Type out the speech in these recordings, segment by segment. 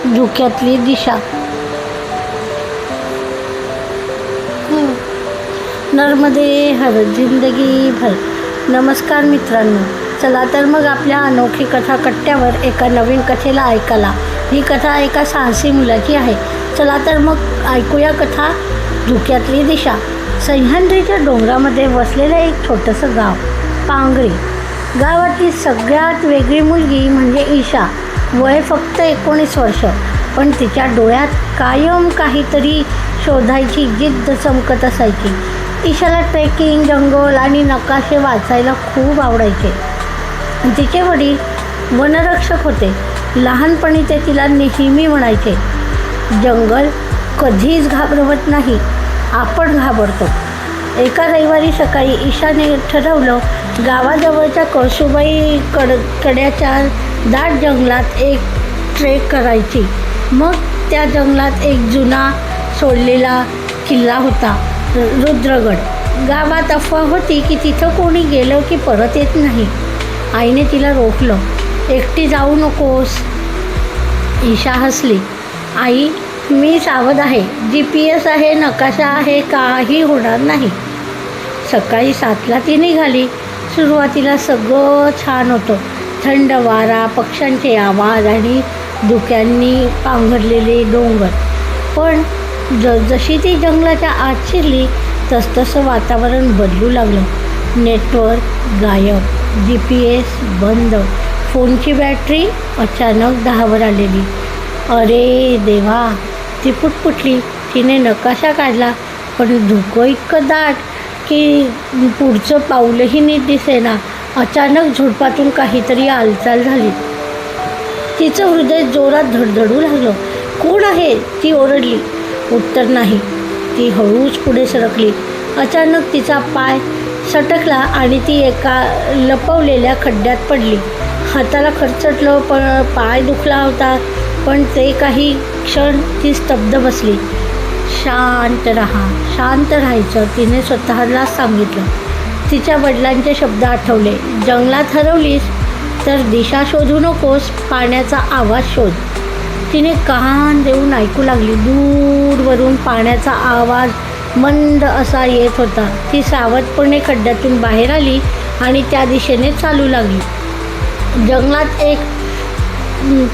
धुक्यातली दिशा. नर्मदे हर जिंदगी भर. नमस्कार मित्रांनो, चला तर मग आपल्या अनोखी कथा कट्ट्यावर एका नवीन कथेला ऐकायला. ही कथा एका साहसी मुलाची आहे. चला तर मग ऐकूया कथा धुक्यातली दिशा. सह्याद्रीच्या डोंगरामध्ये वसलेलं एक छोटंसं गाव पांगरी. गावातली सगळ्यात वेगळी मुलगी म्हणजे ईशा. वय फक्त 19 वर्ष, पण तिच्या डोळ्यात कायम काहीतरी शोधायची जिद्द चमकत असायची. ईशाला ट्रेकिंग, जंगल आणि नकाशे वाचायला खूप आवडायचे. तिचे वडील वनरक्षक होते. लहानपणी ते तिला नेहमी म्हणायचे, जंगल कधीच घाबरवत नाही, आपण घाबरतो. एका रविवारी सकाळी ईशाने ठरवलं गावाजवळच्या कळसुबाई कड्याच्या दाट जंगलात एक ट्रेक करायची. मग त्या जंगलात एक जुना सोडलेला किल्ला होता, रुद्रगड. गावात अफवा होती की तिथं कोणी गेलं की परत येत नाही. आईने तिला रोखलं, एकटी जाऊ नकोस. ईशा हसली, आई मी सावध आहे, GPS आहे, नकाशा आहे, काही होणार नाही. सकाळी 7ला ती निघाली. सुरुवातीला सगळं छान होतं. थंड वारा, पक्ष्यांचे आवाज आणि धुक्यांनी पांघरलेले डोंगर. पण जशी ती जंगलाच्या आत शिरली तसतसं वातावरण बदलू लागलं. नेटवर्क गायब, GPS बंद, फोनची बॅटरी अचानक 10वर आलेली. अरे देवा, ती पुटपुटली. तिने नकाशा काढला, पण धुकं इतकं दाट की पुढचं पाऊलही नीट दिसेना. अचानक झुडपातून काहीतरी हालचाल झाली. तिचं हृदय जोरात धडधडू लागलं. कोण आहे, ती ओरडली. उत्तर नाही. ती हळूच पुढे सरकली. अचानक तिचा पाय सटकला आणि ती एका लपवलेल्या खड्ड्यात पडली. हाताला खरचटलं, पण पाय दुखला होता. पण ते काही क्षण ती स्तब्ध बसली. शांत राहा, शांत राहायचं, तिने स्वतःला सांगितलं. तिच्या वडिलांचे शब्द आठवले, जंगलात हरवलीस तर दिशा शोधू नकोस, पाण्याचा आवाज शोध. तिने कान देऊन ऐकू लागली. दूरवरून पाण्याचा आवाज मंद असा येत होता. ती सावधपणे खड्ड्यातून बाहेर आली आणि त्या दिशेने चालू लागली. जंगलात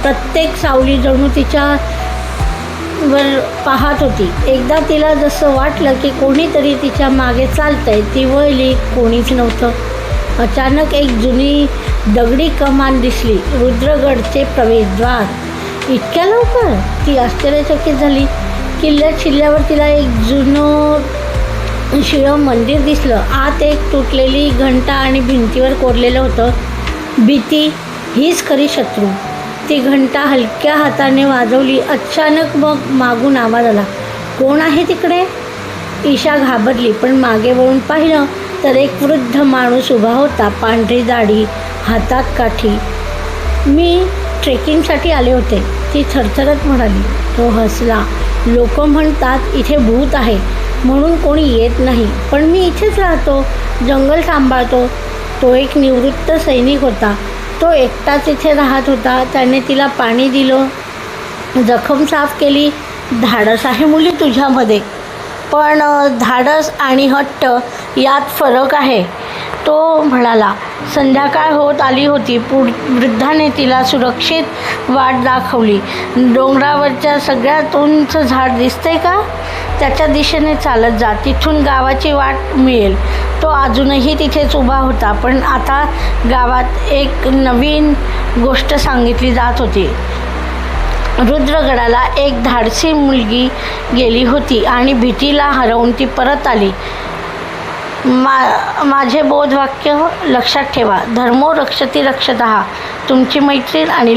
प्रत्येक सावली जणू तिच्यावर पाहत होती. एकदा तिला जसं वाटलं की कोणीतरी तिच्या मागे चालतंय. ती वळली, कोणीच नव्हतं. अचानक एक जुनी दगडी कमान दिसली, रुद्रगडचे प्रवेशद्वार. इतक्या लवकर? ती आश्चर्यचकित झाली. किल्ल्यात शिरल्यावर तिला एक जुनं शिळं मंदिर दिसलं. आत एक तुटलेली घंटा आणि भिंतीवर कोरलेलं होतं, भीती हीच खरी शत्रू. ती घंटा हलक्या हाताने वाजवली. अचानक मग मागून आवाज आला, कोण आहे तिकडे? ईशा घाबरली, पण मागे वळून पाहिलं तर एक वृद्ध माणूस उभा होता. पांढरी दाढी, हातात काठी. मी ट्रेकिंगसाठी आले होते, ती थरथरत म्हणाली. तो हसला. लोक म्हणतात इथे भूत आहे म्हणून कोणी येत नाही, पण मी इथेच राहतो, जंगल सांभाळतो. तो एक निवृत्त सैनिक होता. तो एकटाच इथे राहत होता. त्याने तिला पाणी दिलं, जखम साफ केली. धाडस आहे मुली तुझ्यामध्ये, पण धाडस आणि हट्ट यात फरक आहे, तो म्हणाला. संध्याकाळ होत आली होती. वृद्धाने तिला सुरक्षित वाट दाखवली. डोंगरावरच्या सगळ्यात उंच झाड दिसतंय का, त्याच्या दिशेने चालत जा, तिथून गावाची वाट मिळेल. तो अजूनही तिथेच उभा होता, पण आता गावात एक नवीन गोष्ट सांगितली जात होती. रुद्रगडाला एक धाडसी मुलगी गेली होती आणि भीतीला हरवून ती परत आली. माझे बोधवाक्य लक्षात ठेवा, धर्मो रक्षति रक्षतः. तुमची मैत्रीण आणि